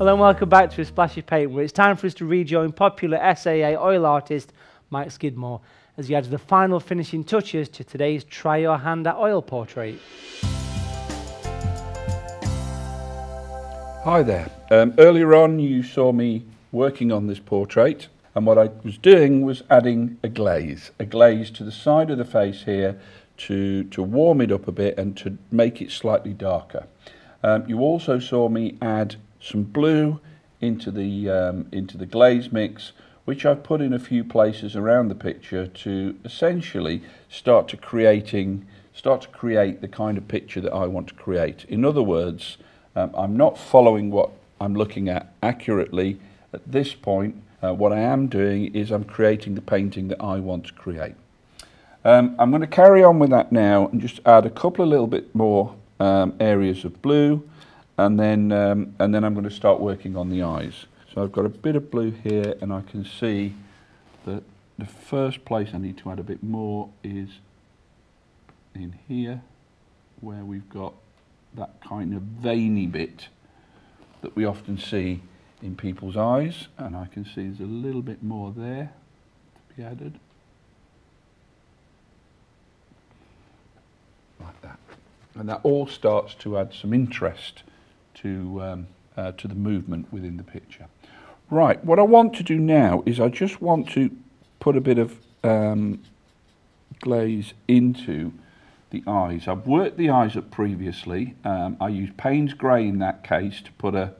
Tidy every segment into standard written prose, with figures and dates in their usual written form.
Hello and welcome back to A Splash of Paint, where it's time for us to rejoin popular SAA oil artist Mike Skidmore as he adds the final finishing touches to today's Try Your Hand at Oil portrait. Hi there. Earlier on you saw me working on this portrait, and what I was doing was adding a glaze to the side of the face here to warm it up a bit and to make it slightly darker. You also saw me add some blue into the glaze mix, which I've put in a few places around the picture to essentially start to create the kind of picture that I want to create. In other words, I'm not following what I'm looking at accurately at this point. What I am doing is I'm creating the painting that I want to create. I'm going to carry on with that now and just add a couple of little bit more areas of blue, and then I'm going to start working on the eyes. So I've got a bit of blue here, and I can see that the first place I need to add a bit more is in here, where we've got that kind of veiny bit that we often see in people's eyes, and I can see there's a little bit more there to be added. Like that. And that all starts to add some interest to the movement within the picture. Right, what I want to do now is I just want to put a bit of glaze into the eyes. I've worked the eyes up previously. I used Payne's grey in that case to put a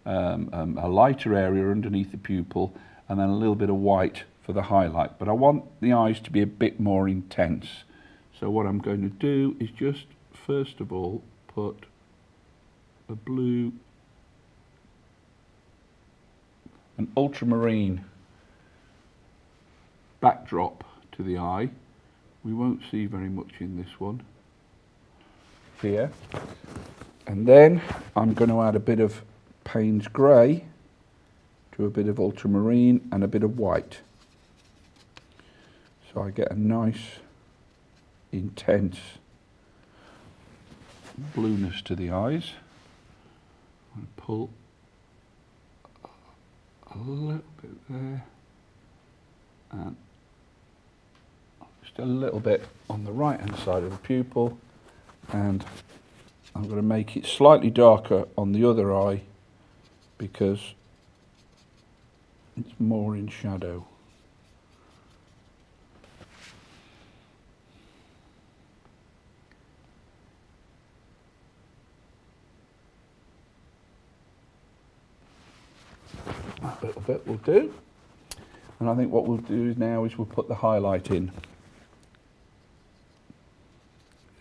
lighter area underneath the pupil, and then a little bit of white for the highlight. But I want the eyes to be a bit more intense. So what I'm going to do is just first of all put a blue, an ultramarine backdrop to the eye. We won't see very much in this one here. And then I'm going to add a bit of Payne's grey to a bit of ultramarine and a bit of white. So I get a nice intense blueness to the eyes. I'm going to pull a little bit there, and just a little bit on the right hand side of the pupil, and I'm going to make it slightly darker on the other eye because it's more in shadow. That little bit will do, and I think what we'll do now is we'll put the highlight in.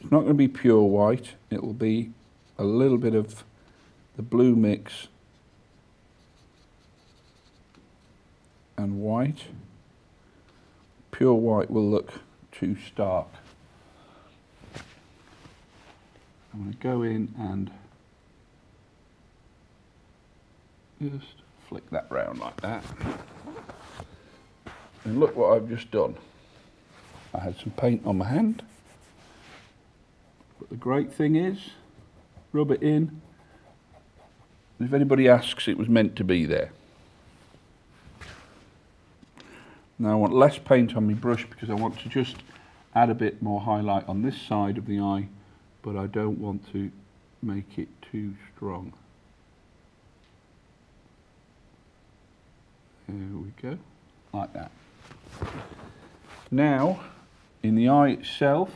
It's not going to be pure white, it will be a little bit of the blue mix and white. Pure white will look too stark. I'm going to go in and just flick that round like that. And look what I've just done. I had some paint on my hand. But the great thing is, rub it in. If anybody asks, it was meant to be there. Now I want less paint on my brush because I want to just add a bit more highlight on this side of the eye, but I don't want to make it too strong. There we go, like that. Now, in the eye itself,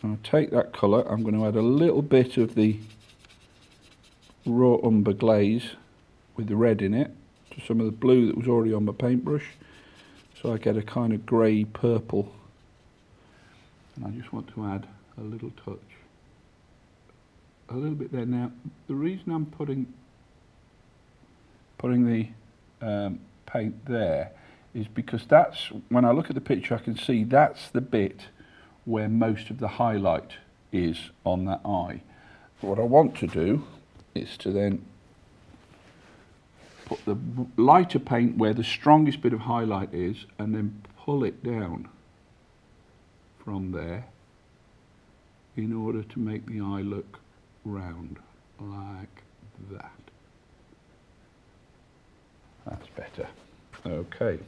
I'm going to take that colour, I'm going to add a little bit of the raw umber glaze with the red in it to some of the blue that was already on my paintbrush, so I get a kind of grey purple, and I just want to add a little touch, a little bit there. Now the reason I'm putting the paint there is because that's, when I look at the picture I can see that's the bit where most of the highlight is on that eye. But what I want to do is to then put the lighter paint where the strongest bit of highlight is, and then pull it down from there in order to make the eye look round like that. That's better. Okay.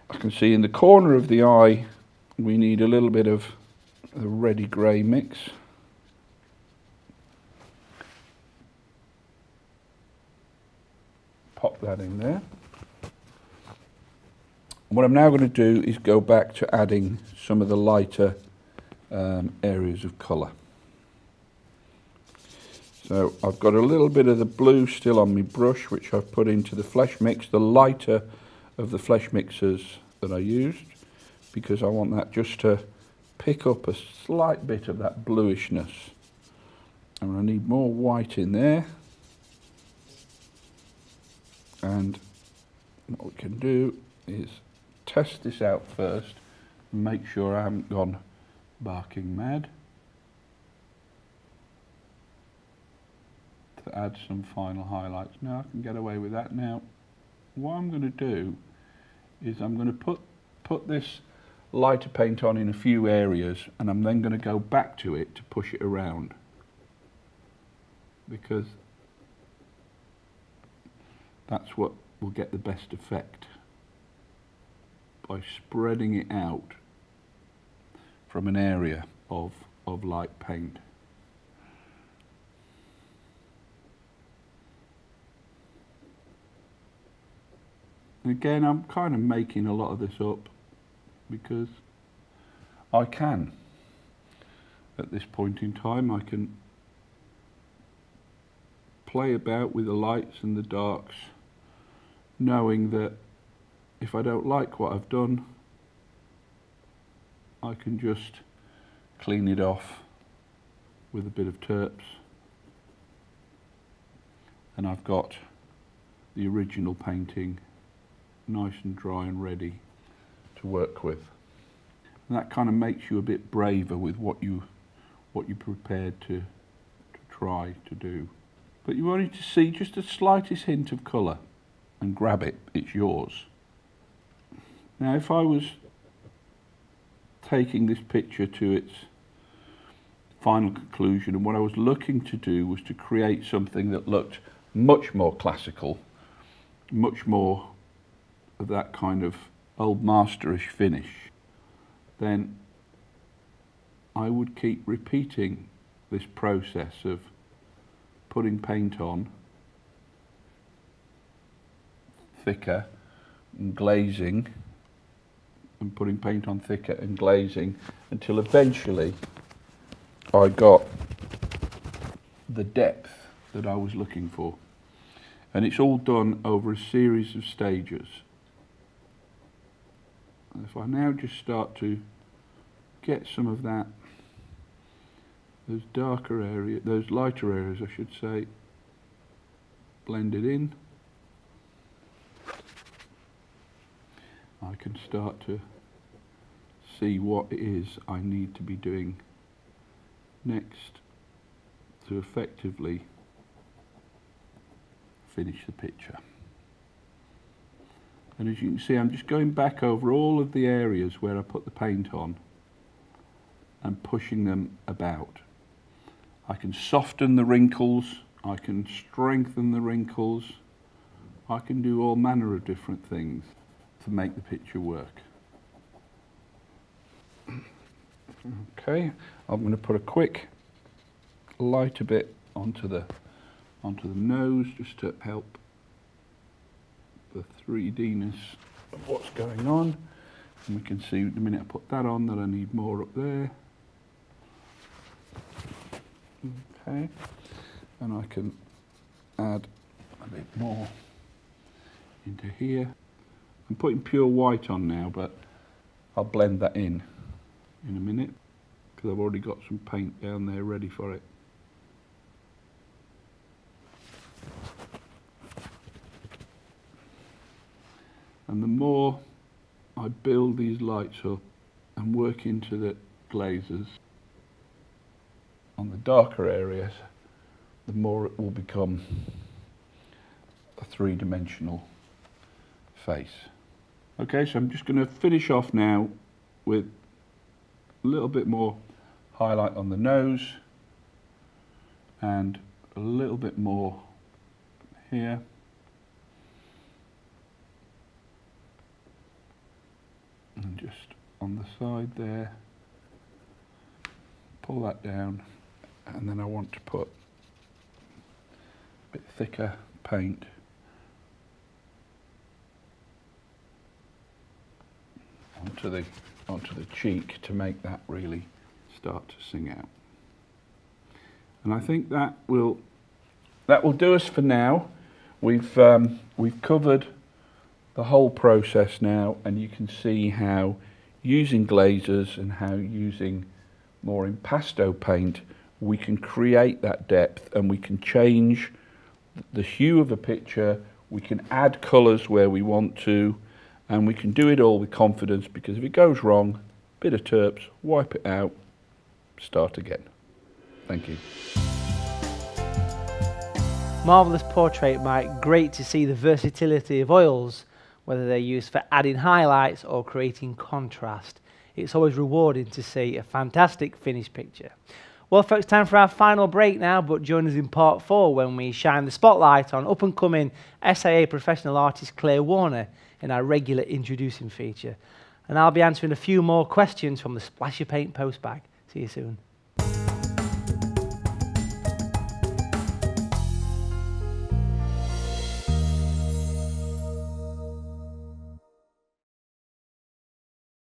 I can see in the corner of the eye we need a little bit of the reddy grey mix. Pop that in there. What I'm now going to do is go back to adding some of the lighter areas of colour. So I've got a little bit of the blue still on my brush, which I've put into the flesh mix, the lighter of the flesh mixers that I used, because I want that just to pick up a slight bit of that bluishness. And I need more white in there. And what we can do is test this out first and make sure I haven't gone barking mad. To add some final highlights. Now I can get away with that. Now what I'm going to do is I'm going to put this lighter paint on in a few areas, and I'm then going to go back to it to push it around, because that's what will get the best effect, by spreading it out from an area of light paint. And again, I'm kind of making a lot of this up because I can. At this point in time, I can play about with the lights and the darks, knowing that if I don't like what I've done, I can just clean it off with a bit of terps, and I've got the original painting nice and dry and ready to work with. And that kind of makes you a bit braver with what you're prepared to try to do. But you wanted to see just the slightest hint of colour and grab it, it's yours. Now if I was taking this picture to its final conclusion, and what I was looking to do was to create something that looked much more classical, much more of that kind of old masterish finish, then I would keep repeating this process of putting paint on thicker and glazing, and putting paint on thicker and glazing, until eventually I got the depth that I was looking for. And it's all done over a series of stages. And if I now just start to get some of that, those darker areas, those lighter areas I should say, blended in, I can start to see what it is I need to be doing next to effectively finish the picture. And as you can see, I'm just going back over all of the areas where I put the paint on and pushing them about. I can soften the wrinkles, I can strengthen the wrinkles, I can do all manner of different things to make the picture work. Okay, I'm going to put a quick lighter bit onto the nose just to help the 3D-ness of what's going on. And we can see the minute I put that on that I need more up there. Okay, and I can add a bit more into here. I'm putting pure white on now, but I'll blend that in a minute because I've already got some paint down there ready for it. And the more I build these lights up and work into the glazes on the darker areas, the more it will become a three-dimensional face. Okay, so I'm just going to finish off now with a little bit more highlight on the nose and a little bit more here, And just on the side there, pull that down, and then I want to put a bit thicker paint onto the cheek to make that really start to sing out. And I think that will do us for now. We've covered the whole process now, and you can see how using glazes and how using more impasto paint we can create that depth, and we can change the hue of a picture, we can add colours where we want to, and we can do it all with confidence, because if it goes wrong, bit of terps, wipe it out, start again. Thank you. Marvellous portrait, Mike. Great to see the versatility of oils, whether they're used for adding highlights or creating contrast. It's always rewarding to see a fantastic finished picture. Well, folks, time for our final break now, but join us in part 4 when we shine the spotlight on up-and-coming SAA professional artist Claire Warner in our regular introducing feature. And I'll be answering a few more questions from the Splash of Paint postbag. See you soon.